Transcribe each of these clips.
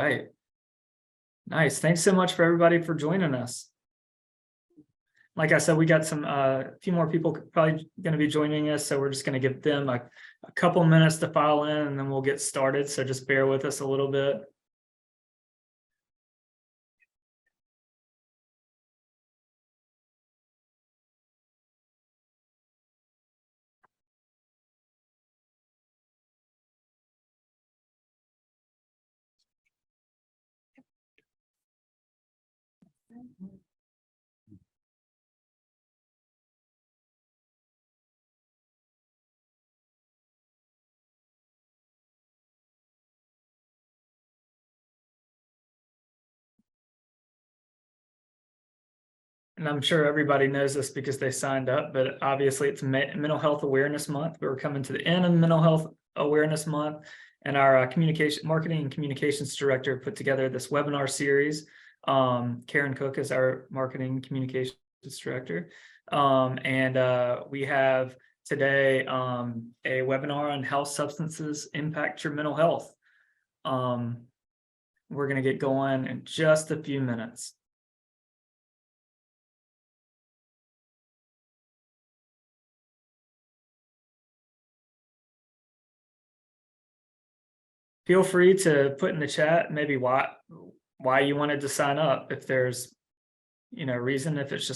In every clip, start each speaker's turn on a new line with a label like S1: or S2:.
S1: right. Nice. Thanks so much for everybody for joining us. Like I said, we got some a few more people probably going to be joining us, so we're just going to give them a couple minutes to file in, and then we'll get started. So just bear with us a little bit. And I'm sure everybody knows this because they signed up, but obviously it's Mental Health Awareness Month. We're coming to the end of Mental Health Awareness Month, and our marketing and communications director put together this webinar series. Karen Cook is our marketing communications director. We have today a webinar on how substances impact your mental health. We're going to get going in just a few minutes. Feel free to put in the chat maybe why you wanted to sign up. If there's reason, if it's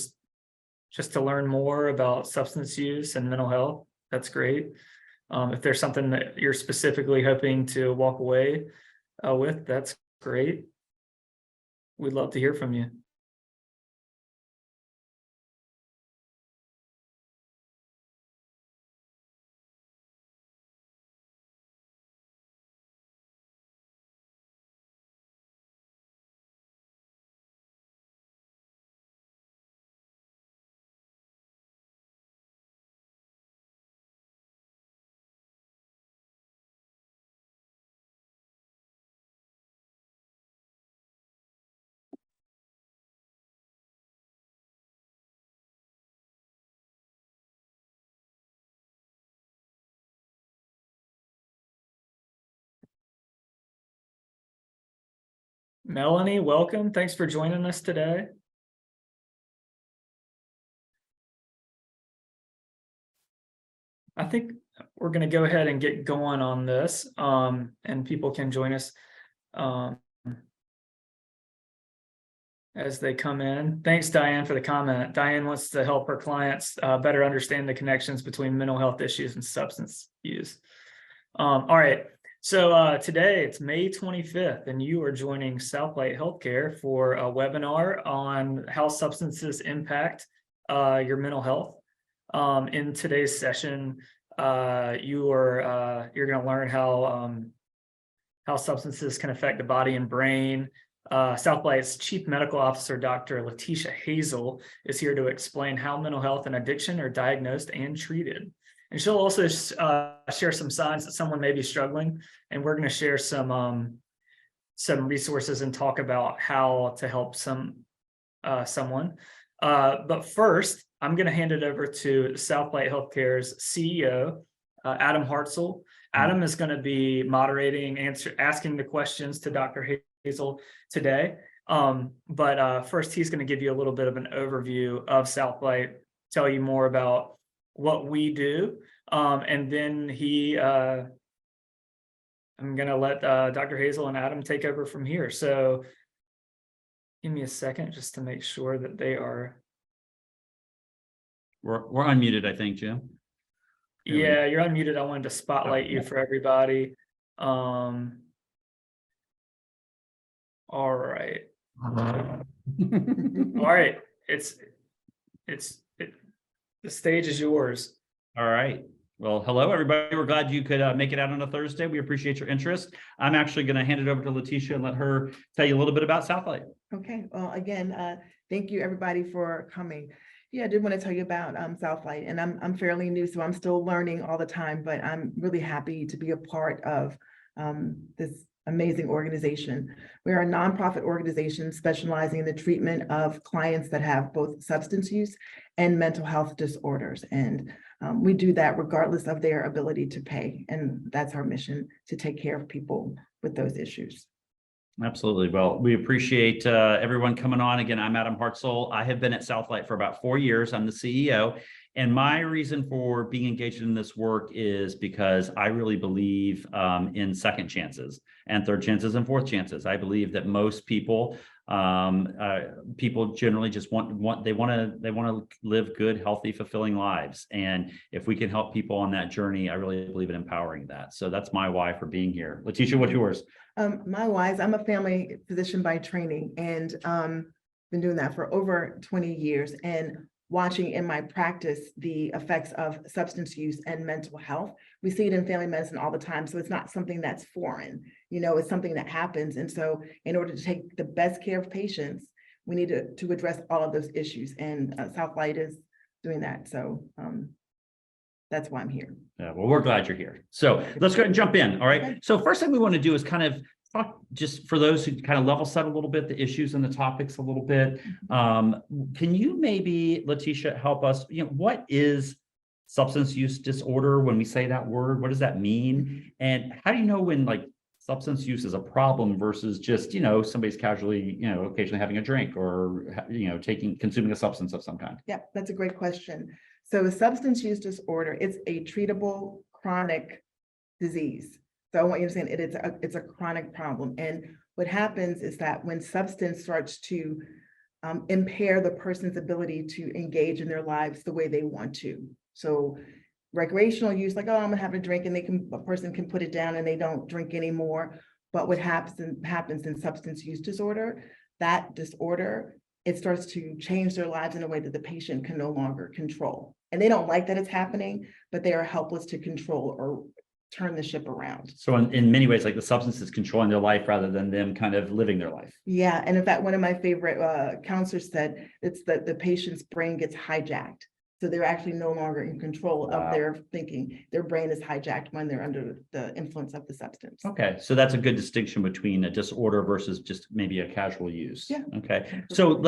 S1: just to learn more about substance use and mental health, that's great. If there's something that you're specifically hoping to walk away with, that's great. We'd love to hear from you. Melanie, welcome. Thanks for joining us today. I think we're going to go ahead and get going on this, and people can join us as they come in. Thanks, Diane, for the comment. Diane wants to help her clients better understand the connections between mental health issues and substance use. All right. So today it's May 25th, and you are joining SouthLight Healthcare for a webinar on how substances impact your mental health. In today's session, you're going to learn how substances can affect the body and brain. SouthLight's Chief Medical Officer, Dr. Letitia Hazel, is here to explain how mental health and addiction are diagnosed and treated. And she'll also share some signs that someone may be struggling, and we're going to share some resources and talk about how to help someone. But first, I'm going to hand it over to SouthLight Healthcare's CEO, Adam Hartzell. Adam is going to be moderating, asking the questions to Dr. Hazel today. But first, he's going to give you a little bit of an overview of SouthLight, tell you more about what we do, and then I'm going to let Dr. Hazel and Adam take over from here. So give me a second just to make sure that they are.
S2: We're unmuted, I think, Jim.
S1: Yeah, you're unmuted. I wanted to spotlight you for everybody. All right. All right. The stage is yours.
S2: All right. Well, hello, everybody. We're glad you could make it out on a Thursday. We appreciate your interest. I'm actually going to hand it over to Letitia and let her tell you a little bit about SouthLight.
S3: Okay. Well, again, thank you, everybody, for coming. Yeah, I did want to tell you about SouthLight, and I'm fairly new, so I'm still learning all the time, but I'm really happy to be a part of this amazing organization. We are a nonprofit organization specializing in the treatment of clients that have both substance use and mental health disorders. And we do that regardless of their ability to pay. And that's our mission, to take care of people with those issues.
S2: Absolutely. Well, we appreciate everyone coming on. Again, I'm Adam Hartzell. I have been at SouthLight for about 4 years. I'm the CEO. And my reason for being engaged in this work is because I really believe in second chances and third chances and fourth chances. I believe that most people people generally just want to live good, healthy, fulfilling lives. And if we can help people on that journey, I really believe in empowering that. So that's my why for being here. Letitia, what's yours?
S3: My wise, I'm a family physician by training and been doing that for over 20 years and watching in my practice the effects of substance use and mental health. We see it in family medicine all the time. So it's not something that's foreign, it's something that happens. And so in order to take the best care of patients, we need to address all of those issues. And SouthLight is doing that. So that's why I'm here.
S2: Yeah, well, we're glad you're here. So let's go ahead and jump in. All right.
S3: Okay.
S2: So first thing we want to do is kind of talk, just for those who kind of level set a little bit, the issues and the topics a little bit. Can you maybe, Letitia, help us, what is substance use disorder? When we say that word, what does that mean? And how do you know when like substance use is a problem versus just, somebody's casually, occasionally having a drink or, consuming a substance of some kind?
S3: Yeah, that's a great question. So a substance use disorder, it's a treatable chronic disease. So I want you to understand it's a chronic problem. And what happens is that when substance starts to impair the person's ability to engage in their lives the way they want to. So recreational use, like, oh, I'm gonna have a drink, and a person can put it down and they don't drink anymore. But what happens in substance use disorder, that disorder, it starts to change their lives in a way that the patient can no longer control. And they don't like that it's happening, but they are helpless to control or turn the ship around.
S2: So in many ways, like the substance is controlling their life rather than them kind of living their life.
S3: Yeah. And in fact, one of my favorite counselors said it's that the patient's brain gets hijacked. So they're actually no longer in control of their thinking. Their brain is hijacked when they're under the influence of the substance.
S2: Okay, so that's a good distinction between a disorder versus just maybe a casual use.
S3: Yeah.
S2: Okay, so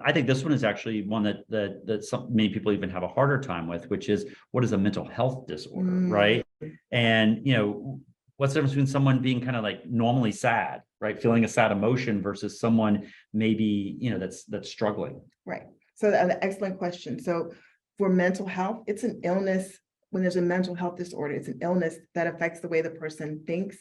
S2: I think this one is actually one that many people even have a harder time with, which is what is a mental health disorder, right? And what's the difference between someone being kind of like normally sad, right, feeling a sad emotion versus someone maybe that's struggling.
S3: Right. So an excellent question. So for mental health, it's an illness. When there's a mental health disorder, it's an illness that affects the way the person thinks,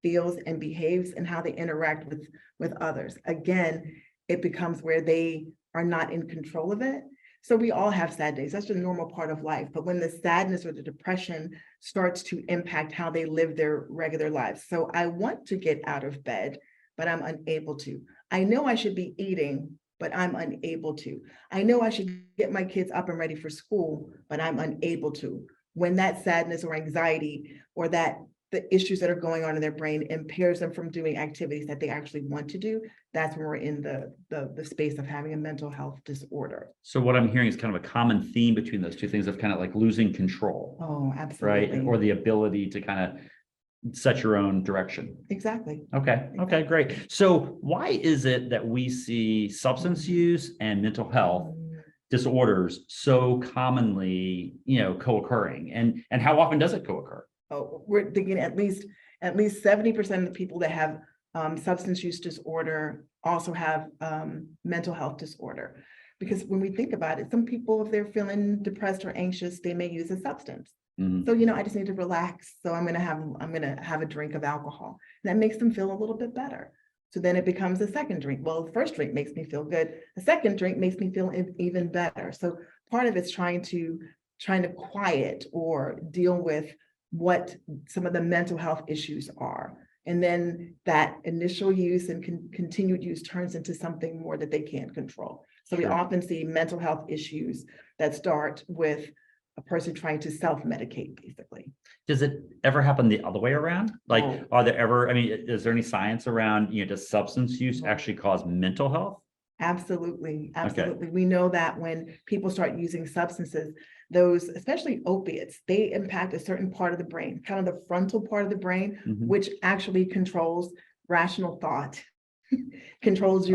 S3: feels, and behaves, and how they interact with others. Again, it becomes where they are not in control of it. So we all have sad days. That's just a normal part of life. But when the sadness or the depression starts to impact how they live their regular lives. So I want to get out of bed, but I'm unable to. I know I should be eating, but I'm unable to. I know I should get my kids up and ready for school, but I'm unable to. When that sadness or anxiety or the issues that are going on in their brain impairs them from doing activities that they actually want to do, that's when we're in the space of having a mental health disorder.
S2: So what I'm hearing is kind of a common theme between those two things of kind of like losing control.
S3: Oh, absolutely.
S2: Right, or the ability to kind of set your own direction.
S3: Exactly.
S2: Okay, great. So why is it that we see substance use and mental health disorders so commonly, co-occurring, and how often does it co-occur?
S3: Oh, we're thinking at least 70% of the people that have substance use disorder also have mental health disorder. Because when we think about it, some people, if they're feeling depressed or anxious, they may use a substance. So, I just need to relax. So I'm going to have a drink of alcohol. That makes them feel a little bit better. So then it becomes a second drink. Well, the first drink makes me feel good. The second drink makes me feel even better. So part of it's trying to quiet or deal with what some of the mental health issues are. And then that initial use and continued use turns into something more that they can't control. So we often see mental health issues that start with a person trying to self-medicate, basically.
S2: Does it ever happen the other way around? Like, are there ever, is there any science around, does substance use actually cause mental health?
S3: Absolutely. Absolutely.
S2: Okay.
S3: We know that when people start using substances, those, especially opiates, they impact a certain part of the brain, kind of the frontal part of the brain, which actually controls rational thought, controls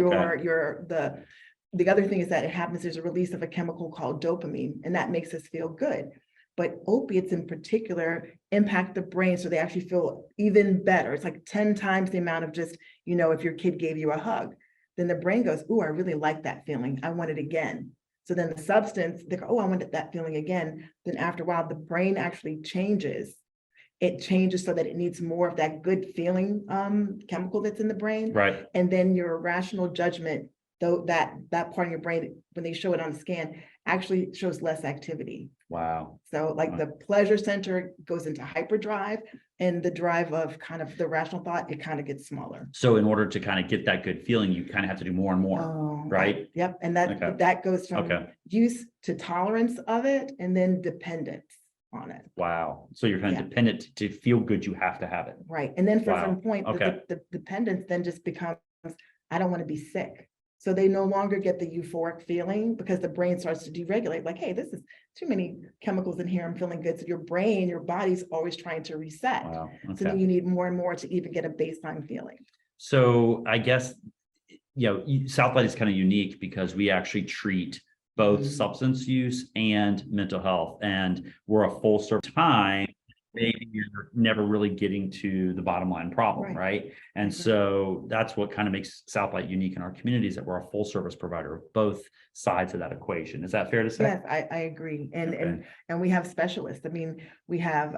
S3: the other thing is that it happens, there's a release of a chemical called dopamine, and that makes us feel good. but opiates in particular impact the brain. So they actually feel even better. It's like 10 times the amount of just, if your kid gave you a hug, then the brain goes, "Oh, I really like that feeling. I want it again." So then the substance, they go, "Oh, I wanted that feeling again." Then after a while, the brain actually changes. It changes so that it needs more of that good feeling chemical that's in the brain.
S2: Right.
S3: And then your rational judgment, though that part of your brain, when they show it on the scan, actually shows less activity.
S2: Wow.
S3: So like the pleasure center goes into hyperdrive, and the drive of kind of the rational thought, it kind of gets smaller.
S2: So in order to kind of get that good feeling, you kind of have to do more and more, right?
S3: Yep. And that goes from use to tolerance of it, and then dependence on it.
S2: Wow. So you're kind of dependent to feel good, you have to have it.
S3: Right. And then for some point, the dependence then just becomes, I don't want to be sick. So they no longer get the euphoric feeling because the brain starts to deregulate. Like, hey, this is too many chemicals in here. I'm feeling good. So your brain, your body's always trying to reset.
S2: Wow.
S3: So then you need more and more to even get a baseline feeling.
S2: So I guess, SouthLight is kind of unique because we actually treat both substance use and mental health, and we're a full service time. Maybe you're never really getting to the bottom line problem, right? And so that's what kind of makes SouthLight unique in our community, is that we're a full service provider of both sides of that equation. Is that fair to say?
S3: Yes, I agree. And we have specialists. I mean, we have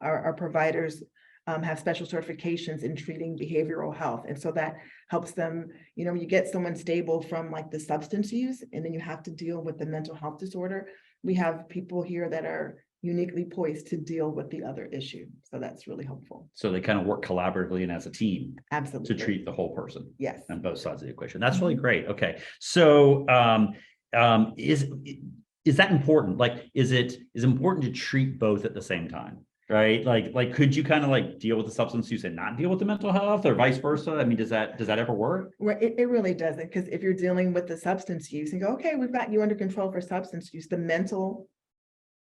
S3: our providers have special certifications in treating behavioral health. And so that helps them, when you get someone stable from like the substance use, and then you have to deal with the mental health disorder, we have people here that are uniquely poised to deal with the other issue. So that's really helpful.
S2: So they kind of work collaboratively and as a team.
S3: Absolutely.
S2: To treat the whole person.
S3: Yes.
S2: On both sides of the equation. That's really great. Okay. So is that important? Like, is it important to treat both at the same time? Right? Like could you kind of like deal with the substance use and not deal with the mental health, or vice versa? I mean, does that ever work?
S3: Well, it really doesn't, because if you're dealing with the substance use and go, okay, we've got you under control for substance use, the mental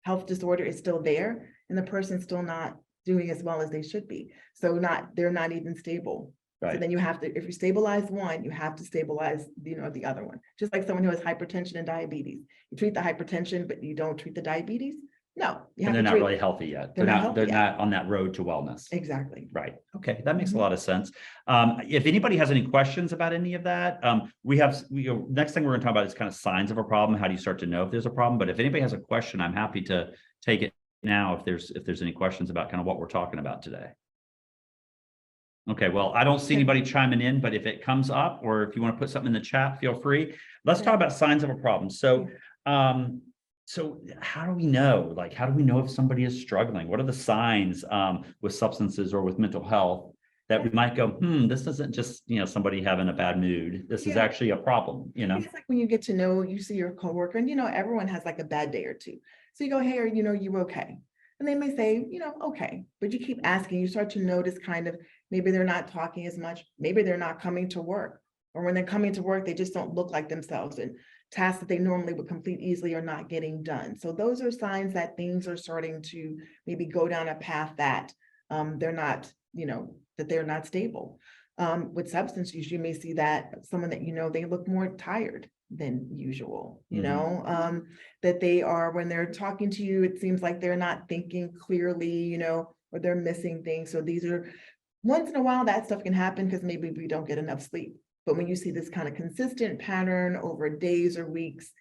S3: health disorder is still there, and the person's still not doing as well as they should be. So they're not even stable. Right. So then you have to, if you stabilize one, you have to stabilize, the other one. Just like someone who has hypertension and diabetes. You treat the hypertension, but you don't treat the diabetes. No.
S2: And they're not really healthy yet. They're not on that road to wellness.
S3: Exactly.
S2: Right. Okay. That makes a lot of sense. If anybody has any questions about any of that, next thing we're going to talk about is kind of signs of a problem. How do you start to know if there's a problem? But if anybody has a question, I'm happy to take it now if there's any questions about kind of what we're talking about today. Okay, well, I don't see anybody chiming in, but if it comes up, or if you want to put something in the chat, feel free. Let's talk about signs of a problem. So, so how do we know? Like, how do we know if somebody is struggling? What are the signs with substances or with mental health that we might go, this isn't just, somebody having a bad mood. This is actually a problem,
S3: It's like when you get to know, you see your coworker, and, everyone has like a bad day or two. So you go, hey, are you okay? And they may say, okay, but you keep asking, you start to notice kind of, maybe they're not talking as much, maybe they're not coming to work, or when they're coming to work, they just don't look like themselves, and tasks that they normally would complete easily are not getting done. So those are signs that things are starting to maybe go down a path that they're not, that they're not stable. With substance use, you may see that someone that, they look more tired than usual, that they are, when they're talking to you, it seems like they're not thinking clearly, or they're missing things. So these are, once in a while, that stuff can happen because maybe we don't get enough sleep. But when you see this kind of consistent pattern over days or weeks,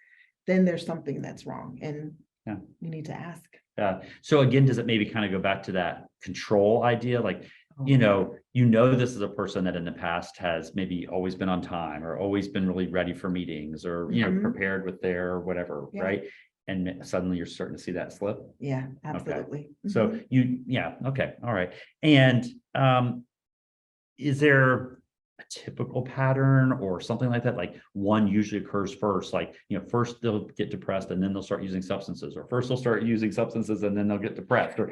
S3: then there's something that's wrong, and you need to ask.
S2: So again, does it maybe kind of go back to that control idea? Like, this is a person that in the past has maybe always been on time, or always been really ready for meetings, or, prepared with their whatever, right? And suddenly you're starting to see that slip.
S3: Yeah, absolutely.
S2: Okay. So okay. All right. And is there a typical pattern or something like that? Like one usually occurs first, like, first they'll get depressed and then they'll start using substances, or first they'll start using substances and then they'll get depressed, or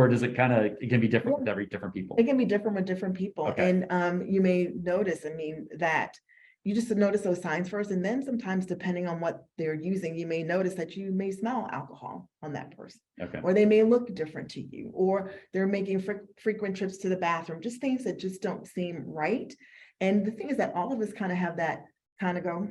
S2: does it it can be different with different people?
S3: It can be different with different people. Okay. And you may notice, that you just notice those signs first, and then sometimes depending on what they're using, you may notice that you may smell alcohol on that person. Okay. Or they may look different to you, or they're making frequent trips to the bathroom, just things that just don't seem right. And the thing is that all of us kind of have that kind of go,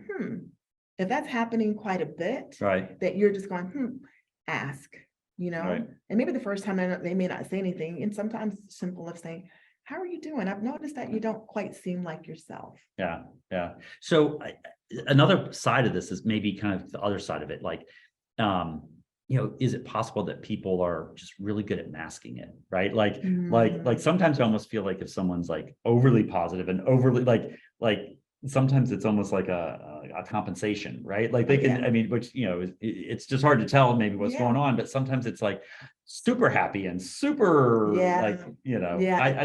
S3: if that's happening quite a bit, right, that you're just going, ask. you know,
S2: Right.
S3: and maybe the first time they may not say anything. And sometimes it's simple of saying, how are you doing? I've noticed that you don't quite seem like yourself.
S2: Yeah, yeah. So another side of this is maybe kind of the other side of it, like, is it possible that people are just really good at masking it, right? Like sometimes I almost feel like if someone's like overly positive and overly like sometimes it's almost like a compensation, right? Like they can, I mean, which, it's just hard to tell maybe what's going on, but sometimes it's like super happy and super like,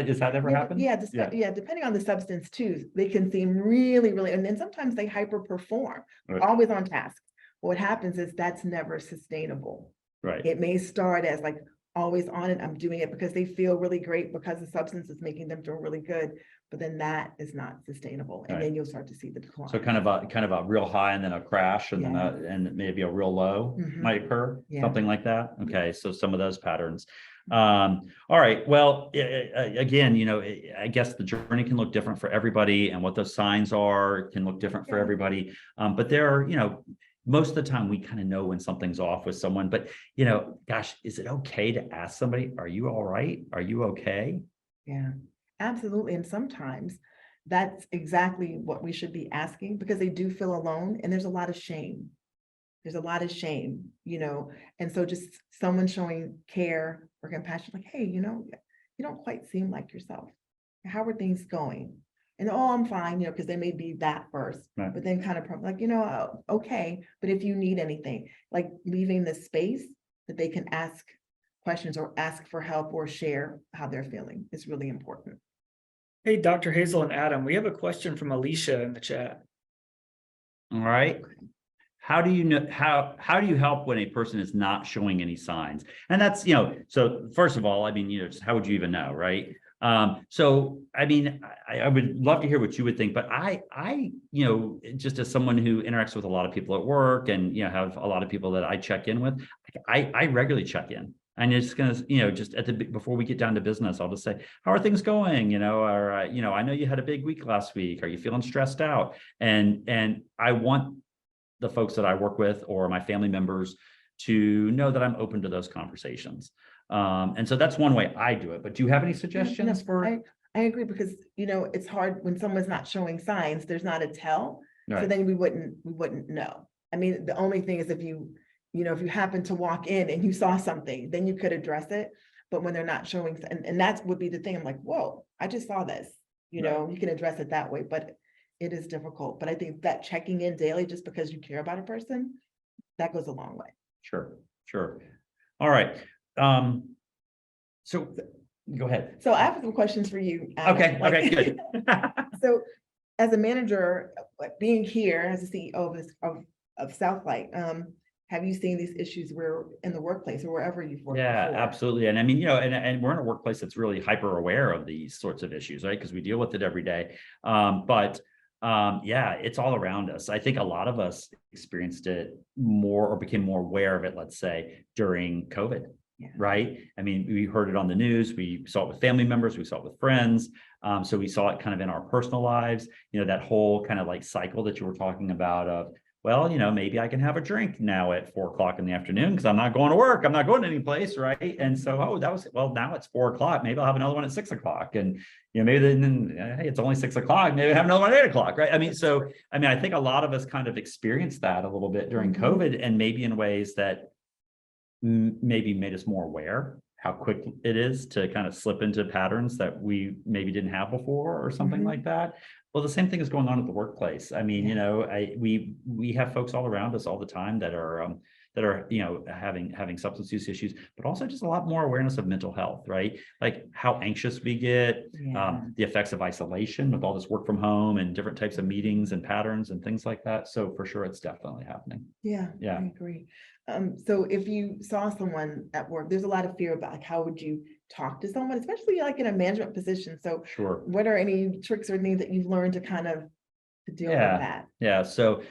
S2: does that ever happen?
S3: Yeah, depending on the substance too, they can seem really, really, and then sometimes they hyper perform, always on task. What happens is that's never sustainable.
S2: Right.
S3: It may start as like always on it. I'm doing it because they feel really great because the substance is making them feel really good, but then that is not sustainable. And then you'll start to see the decline.
S2: So kind of a real high and then a crash and then and maybe a real low might occur, something like that. Okay. So some of those patterns. All right. Well, again, I guess the journey can look different for everybody, and what those signs are can look different for everybody. But there are, most of the time we kind of know when something's off with someone, but gosh, is it okay to ask somebody, are you all right? Are you okay?
S3: Yeah, absolutely. And sometimes that's exactly what we should be asking, because they do feel alone and there's a lot of shame. There's a lot of shame, and so just someone showing care or compassion, like, hey, you don't quite seem like yourself. How are things going? And I'm fine, because they may be that first, but then kind of like, okay, but if you need anything, like leaving the space that they can ask questions or ask for help or share how they're feeling is really important.
S1: Hey, Dr. Hazel and Adam, we have a question from Alicia in the chat.
S2: All right. How do you know, how do you help when a person is not showing any signs? And that's, so first of all, I mean, just how would you even know, right? So, I mean, I would love to hear what you would think, but I, just as someone who interacts with a lot of people at work and, have a lot of people that I check in with, I regularly check in. And it's going to, just before we get down to business, I'll just say, how are things going? Or, I know you had a big week last week. Are you feeling stressed out? And I want the folks that I work with or my family members to know that I'm open to those conversations. And so that's one way I do it. But do you have any suggestions for?
S3: I agree, because it's hard when someone's not showing signs. There's not a tell, so then we wouldn't know. I mean, the only thing is if you happen to walk in and you saw something, then you could address it. But when they're not showing, and that would be the thing. I'm like, whoa, I just saw this. You can address it that way, but it is difficult. But I think that checking in daily, just because you care about a person, that goes a long way.
S2: Sure. All right. So go ahead.
S3: So I have some questions for you, Adam.
S2: Okay, good.
S3: So as a manager, being here as a CEO of SouthLight, have you seen these issues where in the workplace or wherever you've worked?
S2: Yeah,
S3: before?
S2: absolutely. And I mean, and we're in a workplace that's really hyper aware of these sorts of issues, right? Because we deal with it every day. Yeah, it's all around us. I think a lot of us experienced it more or became more aware of it, let's say, during COVID. Right. I mean, we heard it on the news. We saw it with family members. We saw it with friends. So we saw it kind of in our personal lives, that whole kind of like cycle that you were talking about of, well, maybe I can have a drink now at 4 o'clock in the afternoon because I'm not going to work. I'm not going to any place. Right. And so, now it's 4 o'clock. Maybe I'll have another one at 6 o'clock. And, maybe then, hey, it's only 6 o'clock. Maybe I have another one at 8 o'clock. Right. I think a lot of us kind of experienced that a little bit during COVID, and maybe in ways that maybe made us more aware how quick it is to kind of slip into patterns that we maybe didn't have before or something like that. Well, the same thing is going on at the workplace. I mean, we have folks all around us all the time that are having substance use issues, but also just a lot more awareness of mental health, right? Like how anxious we get, the effects of isolation with all this work from home and different types of meetings and patterns and things like that. So for sure, it's definitely happening.
S3: Yeah, I agree. So if you saw someone at work, there's a lot of fear about like, how would you talk to someone, especially like in a management position? So
S2: sure,
S3: what are any tricks or things that you've learned to kind of deal with that?
S2: Yeah. So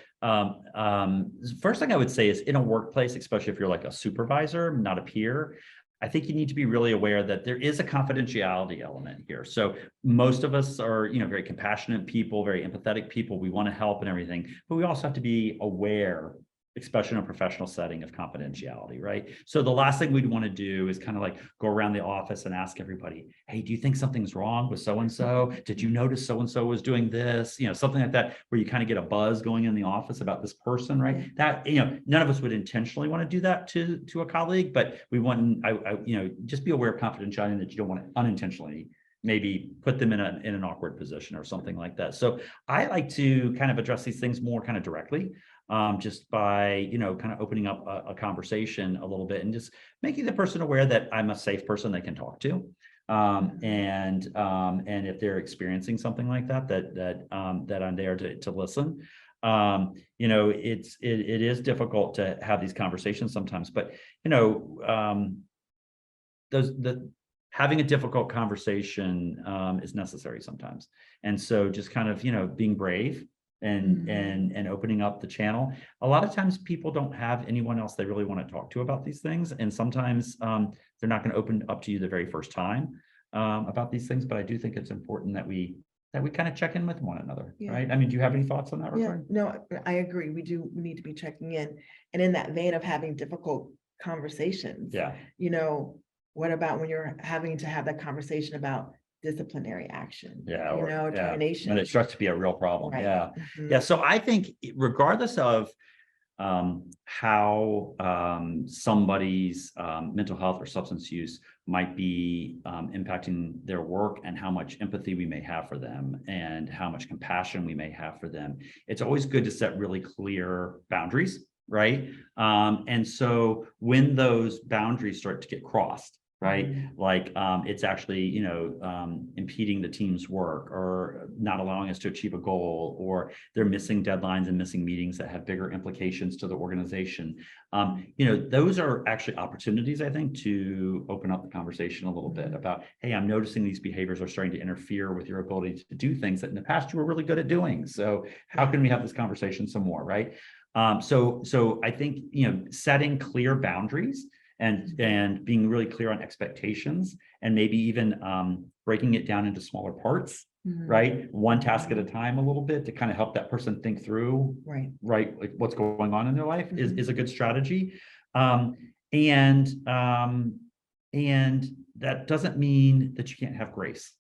S2: first thing I would say is in a workplace, especially if you're like a supervisor, not a peer, I think you need to be really aware that there is a confidentiality element here. So most of us are, very compassionate people, very empathetic people. We want to help and everything, but we also have to be aware expression of professional setting of confidentiality, right? So the last thing we'd want to do is kind of like go around the office and ask everybody, hey, do you think something's wrong with so-and-so? Did you notice so-and-so was doing this? You know, something like that, where you kind of get a buzz going in the office about this person, right? That, you know, none of us would intentionally want to do that to a colleague, but we want, you know, just be aware of confidentiality, that you don't want to unintentionally maybe put them in an awkward position or something like that. So I like to kind of address these things more kind of directly, just by, you know, kind of opening up a conversation a little bit and just making the person aware that I'm a safe person they can talk to. And if they're experiencing something like that, that I'm there to listen. You know, it is difficult to have these conversations sometimes, but, you know, having a difficult conversation is necessary sometimes. And so just kind of, you know, being brave and opening up the channel. A lot of times people don't have anyone else they really want to talk to about these things. And sometimes they're not going to open up to you the very first time about these things. But I do think it's important that we kind of check in with one another, right? I mean, do you have any thoughts on that regard?
S3: No, I agree. We need to be checking in. And in that vein of having difficult conversations, you know, what about when you're having to have that conversation about disciplinary action? You know, termination.
S2: When it starts to be a real problem.
S3: Right.
S2: So I think regardless of how somebody's mental health or substance use might be impacting their work, and how much empathy we may have for them and how much compassion we may have for them, it's always good to set really clear boundaries, right? And so when those boundaries start to get crossed, right? Like it's actually, you know, impeding the team's work, or not allowing us to achieve a goal, or they're missing deadlines and missing meetings that have bigger implications to the organization. You know, those are actually opportunities, I think, to open up the conversation a little bit about, hey, I'm noticing these behaviors are starting to interfere with your ability to do things that in the past you were really good at doing. So how can we have this conversation some more, right? So I think, you know, setting clear boundaries and being really clear on expectations, and maybe even breaking it down into smaller parts, right? One task at a time, a little bit, to kind of help that person think through, right, like what's going on in their life is a good strategy. And that doesn't mean that you can't have grace.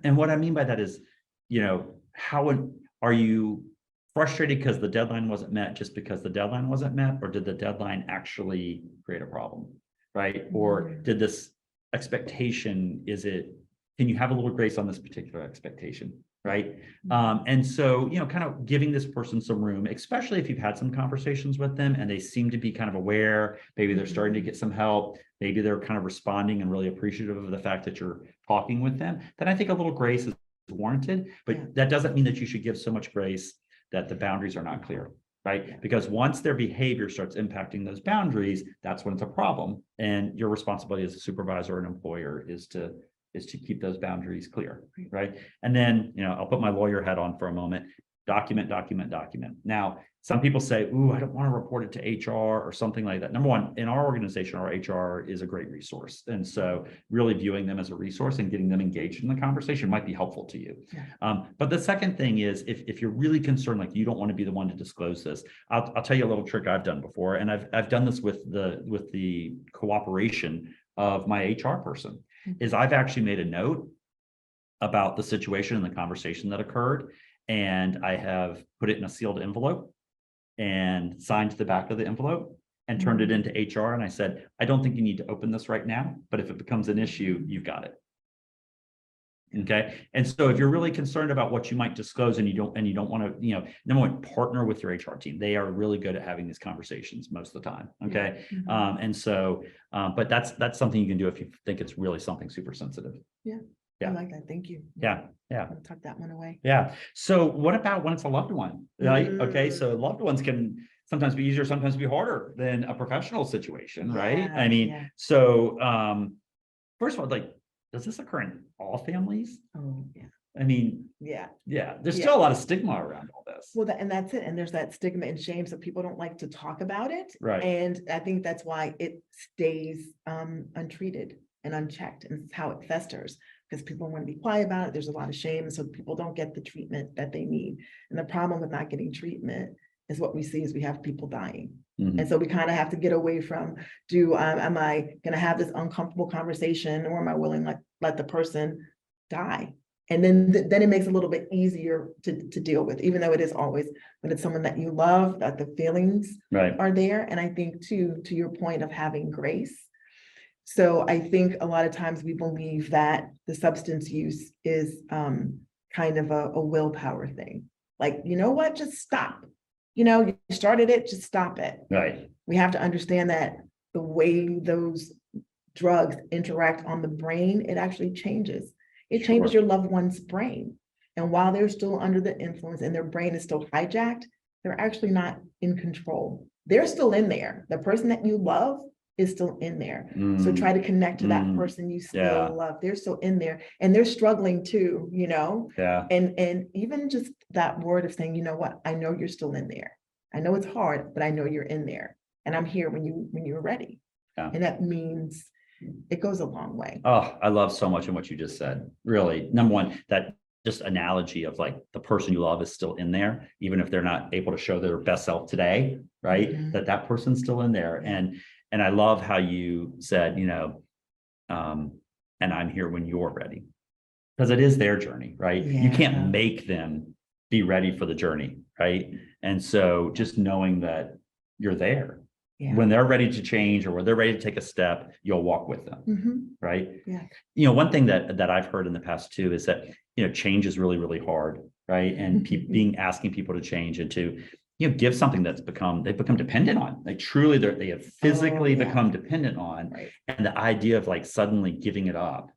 S2: And what I mean by that is, you know, how are you frustrated because the deadline wasn't met just because the deadline wasn't met, or did the deadline actually create a problem, right? Or did this expectation, can you have a little grace on this particular expectation, right? And so, you know, kind of giving this person some room, especially if you've had some conversations with them and they seem to be kind of aware, maybe they're starting to get some help, maybe they're kind of responding and really appreciative of the fact that you're talking with them, then I think a little grace is warranted. But that doesn't mean that you should give so much grace that the boundaries are not clear, right? Because once their behavior starts impacting those boundaries, that's when it's a problem. And your responsibility as a supervisor or an employer is to keep those boundaries clear, right? And then, you know, I'll put my lawyer hat on for a moment. Document. Now, some people say, ooh, I don't want to report it to HR or something like that. Number one, in our organization, our HR is a great resource. And so really viewing them as a resource and getting them engaged in the conversation might be helpful to you. But the second thing is, if you're really concerned, like you don't want to be the one to disclose this, I'll tell you a little trick I've done before. And I've done this with the cooperation of my HR person, is I've actually made a note about the situation and the conversation that occurred. And I have put it in a sealed envelope and signed the back of the envelope and turned it into HR. And I said, I don't think you need to open this right now, but if it becomes an issue, you've got it. Okay. And so if you're really concerned about what you might disclose and you don't want to, you know, number one, partner with your HR team. They are really good at having these conversations most of the time. Okay. And so, but that's something you can do if you think it's really something super sensitive.
S3: I like that. Thank you.
S2: I'll
S3: tuck that one away.
S2: So what about when it's a loved one, right? Okay. So loved ones can sometimes be easier, sometimes be harder than a professional situation, right? I mean, so first of all, like, does this occur in all families? I mean, there's still a lot of stigma around all this.
S3: Well, and that's it. And there's that stigma and shame. So people don't like to talk about it.
S2: Right.
S3: And I think that's why it stays untreated and unchecked, and it's how it festers, because people want to be quiet about it. There's a lot of shame. So people don't get the treatment that they need. And the problem with not getting treatment is what we see is we have people dying.
S2: Mhm.
S3: And so we kind of have to get away from, am I going to have this uncomfortable conversation, or am I willing to let the person die? And then it makes it a little bit easier to deal with, even though it is always, when it's someone that you love, that the feelings
S2: Right.
S3: are there. And I think too, to your point of having grace. So I think a lot of times we believe that the substance use is kind of a willpower thing. Like, you know what, just stop. You know, you started it, just stop it.
S2: Right.
S3: We have to understand that the way those drugs interact on the brain, it actually changes. It changes your loved one's brain. And while they're still under the influence and their brain is still hijacked, they're actually not in control. They're still in there. The person that you love is still in there. So try to connect to that person you still love. They're still in there and they're struggling too, you know?
S2: Yeah.
S3: And even just that word of saying, you know what, I know you're still in there. I know it's hard, but I know you're in there. And I'm here when you're ready.
S2: Yeah.
S3: And that means it goes a long way.
S2: Oh, I love so much in what you just said. Really, number one, that just analogy of like the person you love is still in there, even if they're not able to show their best self today, right?
S3: Mhm.
S2: That person's still in there. And I love how you said, you know, and I'm here when you're ready, because it is their journey, right? You
S3: Yeah.
S2: can't make them be ready for the journey, right? And so just knowing that you're there.
S3: Yeah.
S2: When they're ready to change or when they're ready to take a step, you'll walk with them.
S3: Mhm.
S2: Right.
S3: Yeah.
S2: You know, one thing that I've heard in the past too is that, you know, change is really, really hard. Right. And asking people to change and to, you know, give something they've become dependent on. Like truly they have physically become dependent on.
S3: Right.
S2: And the idea of like suddenly giving it up,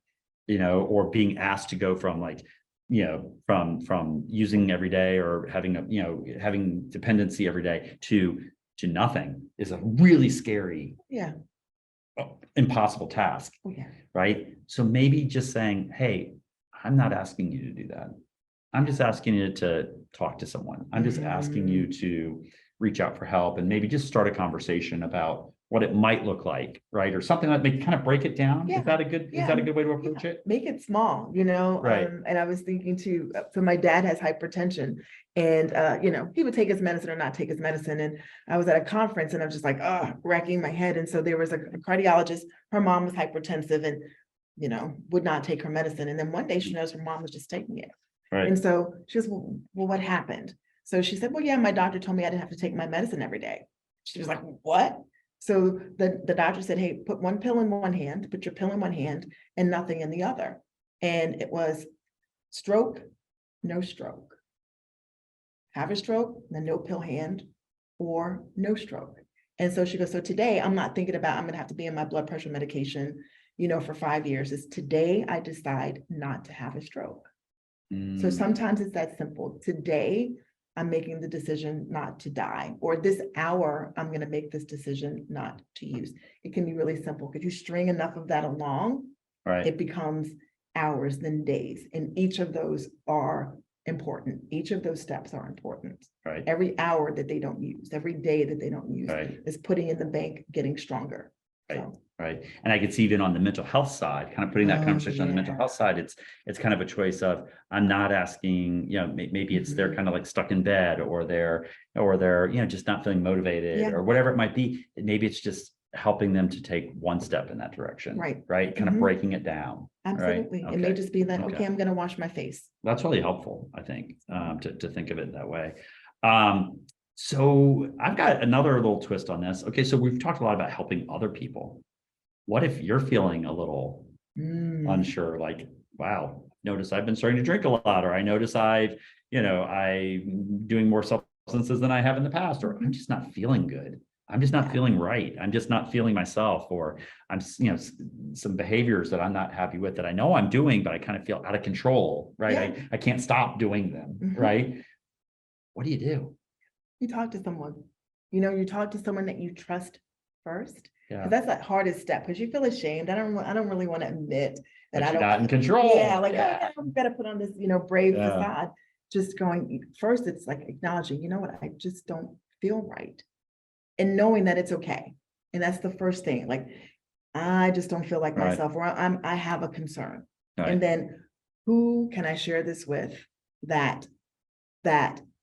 S2: you know, or being asked to go from like, you know, from using every day or having dependency every day to nothing is a really scary, impossible task. Right. So maybe just saying, hey, I'm not asking you to do that. I'm just asking you to talk to someone. I'm just asking you to reach out for help and maybe just start a conversation about what it might look like, right? Or something that may kind of break it down.
S3: Yeah.
S2: Is that a good way to approach it?
S3: Make it small, you know?
S2: Right.
S3: And I was thinking too, so my dad has hypertension and, you know, he would take his medicine or not take his medicine. And I was at a conference and I was just like, racking my head. And so there was a cardiologist, her mom was hypertensive and, you know, would not take her medicine. And then one day she knows her mom was just taking it.
S2: Right.
S3: And so she goes, well, what happened? So she said, well, yeah, my doctor told me I didn't have to take my medicine every day. She was like, what? So the doctor said, hey, put one pill in one hand, put your pill in one hand and nothing in the other. And it was stroke, no stroke. Have a stroke, then no pill hand, or no stroke. And so she goes, so today I'm not thinking about, I'm gonna have to be on my blood pressure medication, you know, for 5 years. Is today I decide not to have a stroke. So sometimes it's that simple. Today, I'm making the decision not to die, or this hour, I'm going to make this decision not to use. It can be really simple because you string enough of that along,
S2: right.
S3: It becomes hours, then days. And each of those are important. Each of those steps are important.
S2: Right.
S3: Every hour that they don't use, every day that they don't use is putting in the bank, getting stronger.
S2: Right.
S3: So.
S2: Right. And I could see even on the mental health side, kind of putting that conversation on the mental health side, it's kind of a choice of, I'm not asking, you know, maybe it's they're kind of like stuck in bed or they're, you know, just not feeling motivated or whatever it might be. Maybe it's just helping them to take one step in that direction. Right. Kind of breaking it down.
S3: Absolutely.
S2: Right?
S3: It may just be that, okay, I'm going to wash my face.
S2: That's really helpful, I think, to think of it that way. So I've got another little twist on this. Okay. So we've talked a lot about helping other people. What if you're feeling a little unsure, like, wow, notice I've been starting to drink a lot, or I notice I'm doing more substances than I have in the past, or I'm just not feeling good. I'm just not feeling right. I'm just not feeling myself, or I'm, some behaviors that I'm not happy with that I know I'm doing, but I kind of feel out of control, right? I can't stop doing them, right? What do?
S3: You talk to someone, you talk to someone that you trust first.
S2: Yeah.
S3: That's the hardest step because you feel ashamed. I don't really want to admit that
S2: you're not in control.
S3: I've got to put on this, brave facade. Just going first, it's like acknowledging, what, I just don't feel right. And knowing that it's okay. And that's the first thing. Like, I just don't feel like myself, or I have a concern. And then who can I share this with that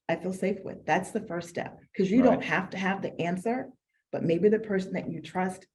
S3: I feel safe with. That's the first step, because you don't
S2: Right.
S3: have to have the answer, but maybe the person that you trust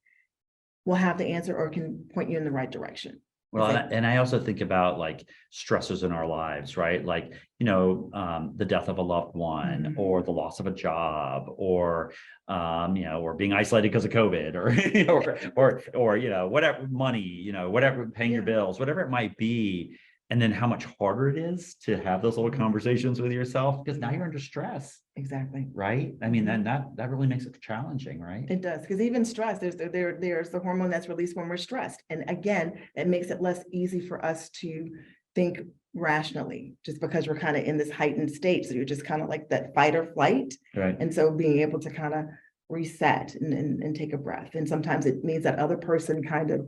S3: will have the answer or can point you in the right direction.
S2: Well,
S3: It's
S2: and I,
S3: like,
S2: and I also think about like stressors in our lives, right? Like, the death of a loved one,
S3: Mhm.
S2: or the loss of a job, or or being isolated because of COVID, or whatever, money, whatever, paying your
S3: Yeah.
S2: bills, whatever it might be. And then how much harder it is to have those little
S3: Mhm.
S2: conversations with yourself, because now
S3: Yeah.
S2: you're under stress,
S3: Exactly.
S2: right? I mean,
S3: Mhm.
S2: then that really makes it challenging, right?
S3: It does, because even stress, there's the hormone that's released when we're stressed. And again, it makes it less easy for us to think rationally, just because we're kind of in this heightened state. So you're just kind of like that fight or flight.
S2: Right.
S3: And so being able to kind of reset and take a breath. And sometimes it means that other person kind of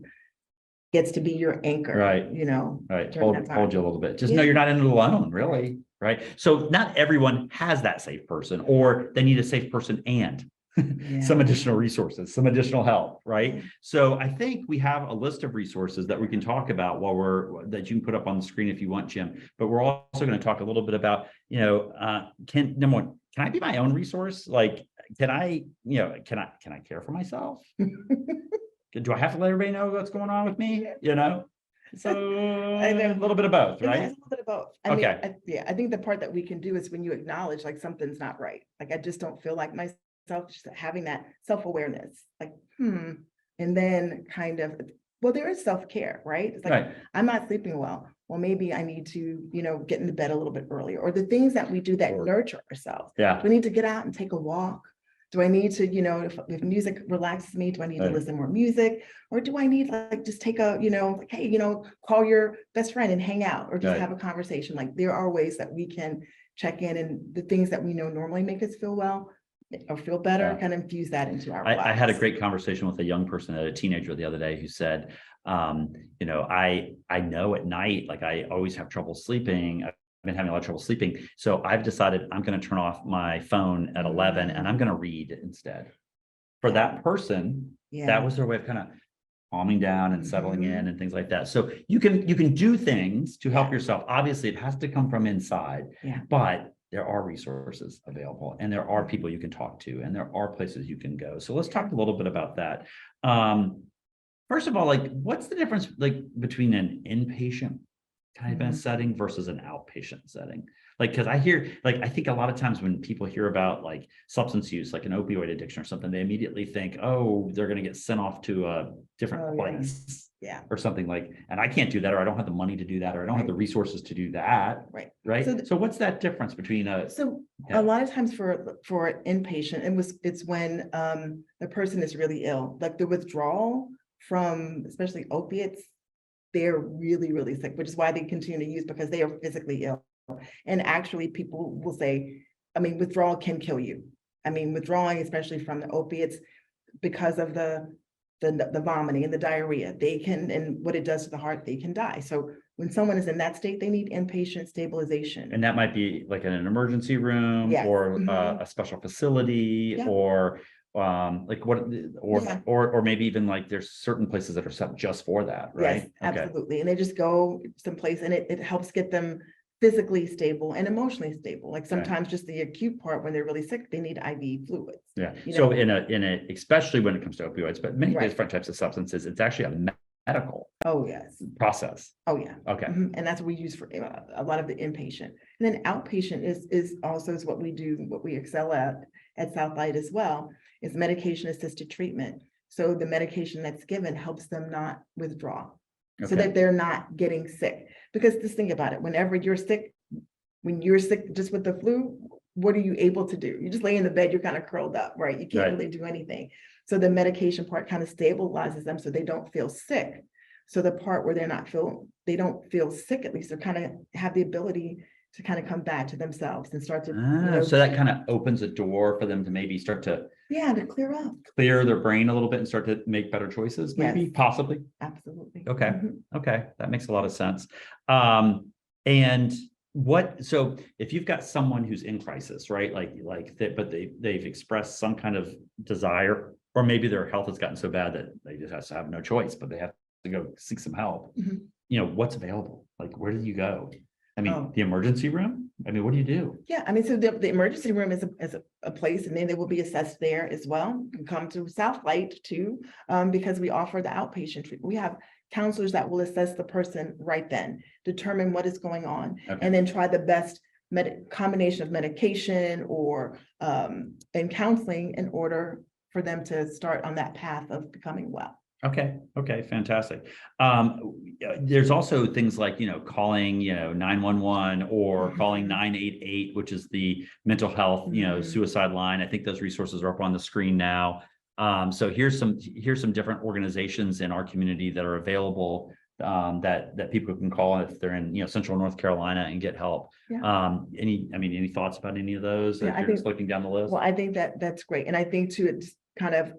S3: gets to be your anchor,
S2: Right. Right.
S3: during that
S2: Hold you a
S3: time.
S2: little bit. Just know you're not in it alone, really. Right. So not everyone has that safe person, or they need a safe person and some
S3: Yeah.
S2: additional resources, some additional help. Right.
S3: Yeah.
S2: So I think we have a list of resources that we can talk about that you can put up on the screen if you want, Jim. But we're also going to talk a little bit about, number one, can I be my own resource? Like, can I care for myself? Do I have to let everybody know what's going on with me? So a little bit of both,
S3: Yeah,
S2: right?
S3: it's a little bit of both. I mean,
S2: Okay.
S3: I think the part that we can do is when you acknowledge like something's not right. Like, I just don't feel like myself, just having that self-awareness, like, and then kind of, well, there is self-care, right? It's like,
S2: Right.
S3: I'm not sleeping well. Well, maybe I need to, get into bed a little bit earlier, or the things that we do that
S2: Sure.
S3: nurture ourselves.
S2: Yeah.
S3: Do I need to get out and take a walk? Do I need to, if music relaxes me, do I need to
S2: Right.
S3: listen more music? Or do I need like just take a, like, hey, call your best friend and hang out, or just
S2: Right.
S3: have a conversation? Like, there are ways that we can check in, and the things that we know normally make us feel well or feel better,
S2: Yeah.
S3: kind of infuse that into our
S2: I had a
S3: lives.
S2: great conversation with a young person, a teenager the other day, who said, I know at night, like I always have trouble sleeping. I've been having a lot of trouble sleeping. So I've decided I'm going to turn off my phone at 11 and I'm going to read instead. For that person,
S3: Yeah.
S2: that was their way of kind of calming down and settling
S3: Mhm.
S2: in and things like that. So you can do things to help
S3: Yeah.
S2: yourself. Obviously, it has to come from inside,
S3: Yeah.
S2: but there are resources available, and there are people you can talk to, and there are places you can go. So let's talk a little bit about that. First of all, like, what's the difference like between an inpatient kind of
S3: Mhm.
S2: setting versus an outpatient setting? Like, because I think a lot of times when people hear about like substance use, like an opioid addiction or something, they immediately think, oh, they're going to get sent off to a different
S3: Oh, yeah.
S2: place.
S3: Yeah.
S2: Or something like, and I can't do that, or I don't have the money to do that, or I don't have the resources to do that.
S3: Right.
S2: Right. So what's that difference between
S3: So
S2: Yeah.
S3: a lot of times for inpatient, it's when the person is really ill, like the withdrawal from especially opiates, they're really, really sick, which is why they continue to use, because they are physically ill. And actually, people will say, I mean, withdrawal can kill you. I mean, withdrawing, especially from the opiates, because of the vomiting and the diarrhea, they can, and what it does to the heart, they can die. So when someone is in that state, they need inpatient stabilization.
S2: And that might be like in an emergency room,
S3: Yes.
S2: or
S3: Mhm.
S2: a special facility,
S3: Yeah.
S2: or like what,
S3: Yeah.
S2: or maybe even like there's certain places that are set just for that, right?
S3: Yes, absolutely. And they just go someplace, and it helps get them physically stable and emotionally stable. Like sometimes just the acute part, when they're really sick, they need IV fluids.
S2: Yeah.
S3: You
S2: So
S3: know?
S2: in a, especially when it comes to opioids, but many
S3: Right.
S2: different types of substances, it's actually a medical
S3: Oh, yes.
S2: process.
S3: Oh, yeah.
S2: Okay.
S3: Mhm. And that's what we use for a lot of the inpatient. And then outpatient is also what we do, what we excel at SouthLight as well, is medication assisted treatment. So the medication that's given helps them not withdraw, so
S2: Okay.
S3: that they're not getting sick. Because just think about it, whenever you're sick, when you're sick just with the flu, what are you able to do? You just lay in the bed, you're kind of curled up, right? You can't
S2: Right.
S3: really do anything. So the medication part kind of stabilizes them so they don't feel sick. So the part where they don't feel sick, at least they kind of have the ability to kind of come back to themselves and start to,
S2: So that kind of opens a door for them to maybe start to
S3: to clear up.
S2: clear their brain a little bit and start to make better choices, maybe,
S3: Yes.
S2: possibly.
S3: Absolutely.
S2: Okay.
S3: Mhm.
S2: Okay. That makes a lot of sense. And so if you've got someone who's in crisis, right? Like that, but they've expressed some kind of desire, or maybe their health has gotten so bad that they just have no choice, but they have to go seek some help.
S3: Mhm.
S2: What's available? Like, where do you go? I mean,
S3: Oh.
S2: the emergency room? I mean, what do you do?
S3: Yeah, I mean, so the emergency room is a place, and then they will be assessed there as well. You can come to SouthLight too, because we offer the outpatient treatment. We have counselors that will assess the person right then, determine what is going on,
S2: Okay.
S3: and then try the best combination of medication or and counseling in order for them to start on that path of becoming well.
S2: Okay. Okay. Fantastic. There's also things like, calling, 911 or calling 988, which is the mental health, suicide line. I think those resources are up on the screen now. So here's some different organizations in our community that are available, that people can call if they're in, Central North Carolina and get help.
S3: Yeah.
S2: Any thoughts about any of those?
S3: Yeah,
S2: If you're just looking down the list.
S3: Well, I think that's great. And I think too, it's kind of,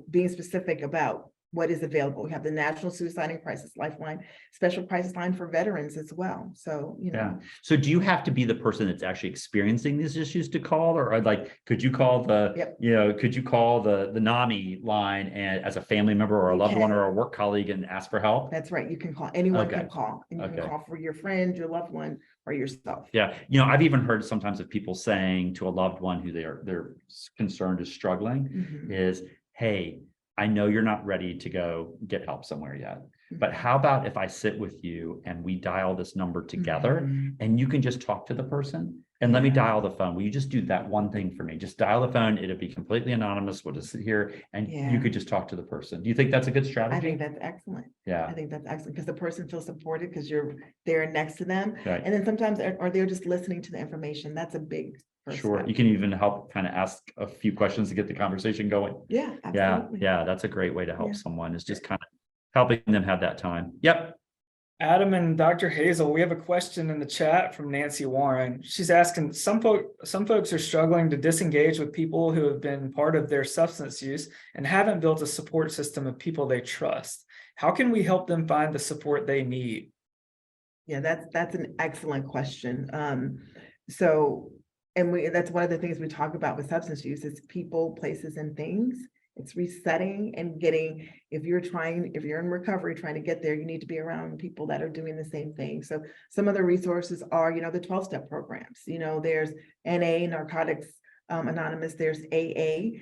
S3: being specific about what is available. We have the National Suicide and Crisis Lifeline, special crisis line for veterans as well. So,
S2: Yeah. So do you have to be the person that's actually experiencing these issues to call, or like, could you call could you call the NAMI line and as a family member or a loved one or a work colleague and ask for help?
S3: That's right. You can call, anyone
S2: Okay.
S3: can call, and you can call for your friend, your loved one, or yourself.
S2: Yeah. I've even heard sometimes of people saying to a loved one who they're concerned is struggling is, hey, I know you're not ready to go get help somewhere yet, but how about if I sit with you and we dial this number together and you can just talk to the person and let me dial the phone. Will you just do that one thing for me? Just dial the phone. It'll be completely anonymous. We'll just sit here and you could just talk to the person. Do you think that's a good strategy?
S3: I think that's excellent.
S2: Yeah.
S3: I think that's excellent because the person feels supported because you're there next to them.
S2: Right.
S3: And then sometimes, or they're just listening to the information. That's a big
S2: Sure.
S3: step.
S2: You can even help kind of ask a few questions to get the conversation going.
S3: Yeah, absolutely.
S2: Yeah. That's a great way to help someone, is just kind of helping them have that time. Yep.
S1: Adam and Dr. Hazel, we have a question in the chat from Nancy Warren. She's asking, some folks are struggling to disengage with people who have been part of their substance use and haven't built a support system of people they trust. How can we help them find the support they need?
S3: Yeah, that's an excellent question. That's one of the things we talk about with substance use is people, places, and things. It's resetting and getting, if you're in recovery, trying to get there, you need to be around people that are doing the same thing. So some of the resources are, the 12-step programs, there's NA, Narcotics Anonymous, there's AA,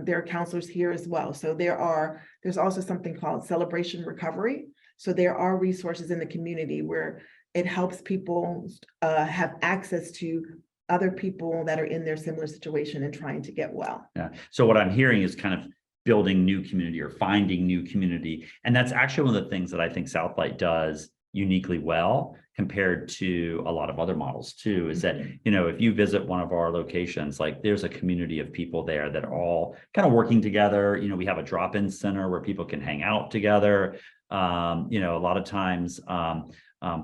S3: there are counselors here as well. So there's also something called Celebration Recovery. So there are resources in the community where it helps people have access to other people that are in their similar situation and trying to get well.
S2: Yeah. So what I'm hearing is kind of building new community or finding new community. And that's actually one of the things that I think SouthLight does uniquely well compared to a lot of other models too, is that, if you visit one of our locations, like there's a community of people there that are all kind of working together. We have a drop-in center where people can hang out together. A lot of times,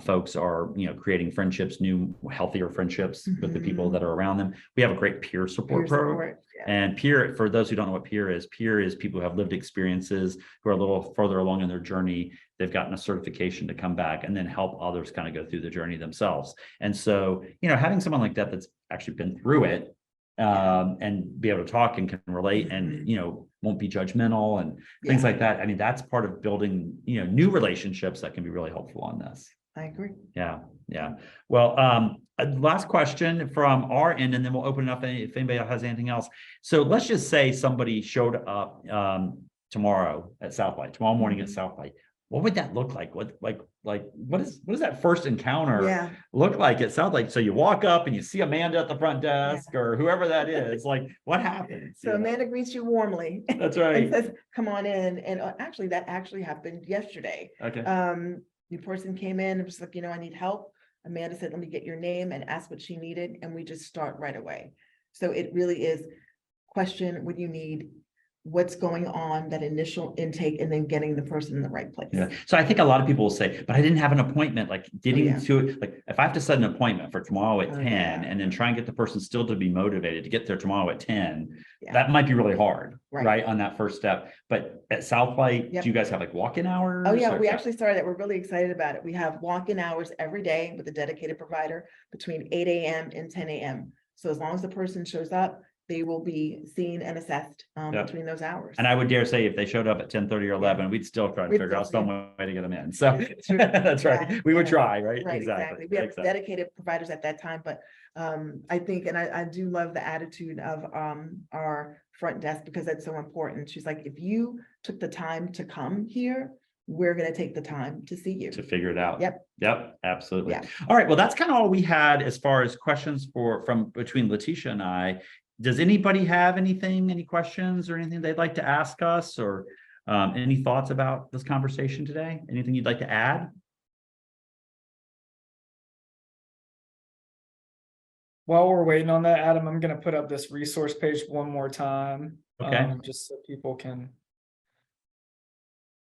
S2: folks are, creating friendships, new, healthier friendships with the people that are around them. We have a great peer support program. And peer, for those who don't know what peer is people who have lived experiences, who are a little further along in their journey. They've gotten a certification to come back and then help others kind of go through the journey themselves. And so, having someone like that that's actually been through it, and be able to talk and can relate and, won't be judgmental and things like that. I mean, that's part of building, new relationships that can be really helpful on this.
S3: I agree.
S2: Yeah. Well, last question from our end, and then we'll open it up if anybody has anything else. So let's just say somebody showed up tomorrow at SouthLight, tomorrow morning at SouthLight. What would that look like? What does that first encounter look like at SouthLight? So you walk up and you see Amanda at the front desk or whoever that is. Like, what happens?
S3: So Amanda greets you warmly.
S2: That's right.
S3: And says, "Come on in." And that happened yesterday.
S2: Okay.
S3: The person came in and was like, I need help. Amanda said, "Let me get your name," and asked what she needed. And we just start right away. So it really is question what you need, what's going on, that initial intake, and then getting the person in the right place.
S2: Yeah. So I think a lot of people will say, but I didn't have an appointment, like getting to it. Like if I have to set an appointment for tomorrow at 10 and then try and get the person still to be motivated to get there tomorrow at 10, that might be really hard, right? On that first step. But at SouthLight, do you guys have like walk-in hours?
S3: Oh yeah, we actually started that. We're really excited about it. We have walk-in hours every day with a dedicated provider between 8 a.m. and 10 a.m. So as long as the person shows up, they will be seen and assessed
S2: Yep.
S3: between those hours.
S2: And I would dare say if they showed up at 10:30 or 11, we'd still try to
S3: We'd
S2: figure out
S3: still-
S2: some way to get them in. So
S3: True.
S2: that's right.
S3: Yeah,
S2: We would
S3: yeah.
S2: try, right?
S3: Right,
S2: Exactly.
S3: exactly. We have
S2: Exactly.
S3: dedicated providers at that time, but I think, and I do love the attitude of our front desk because that's so important. She's like, if you took the time to come here, we're gonna take the time to see you.
S2: To figure it out.
S3: Yep.
S2: Yep, absolutely.
S3: Yeah.
S2: All right. Well, that's kind of all we had as far as questions from between Letitia and I. Does anybody have any questions or anything they'd like to ask us, or any thoughts about this conversation today? Anything you'd like to add?
S1: While we're waiting on that, Adam, I'm gonna put up this resource page one more time.
S2: Okay.
S1: Just so people can.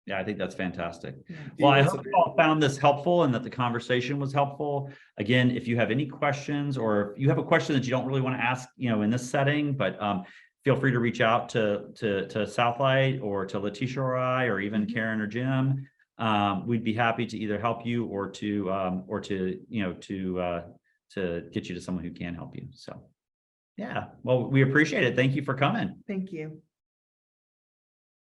S2: Yeah, I think that's fantastic.
S3: Yeah.
S2: Well, I
S1: It's
S2: hope you all found this helpful and that the conversation was helpful. Again, if you have any questions, or if you have a question that you don't really want to ask, in this setting, but feel free to reach out to SouthLight or to Letitia or I, or even Karen or Jim. We'd be happy to either help you or to get you to someone who can help you. So, yeah, well, we appreciate it. Thank you for coming.
S3: Thank you.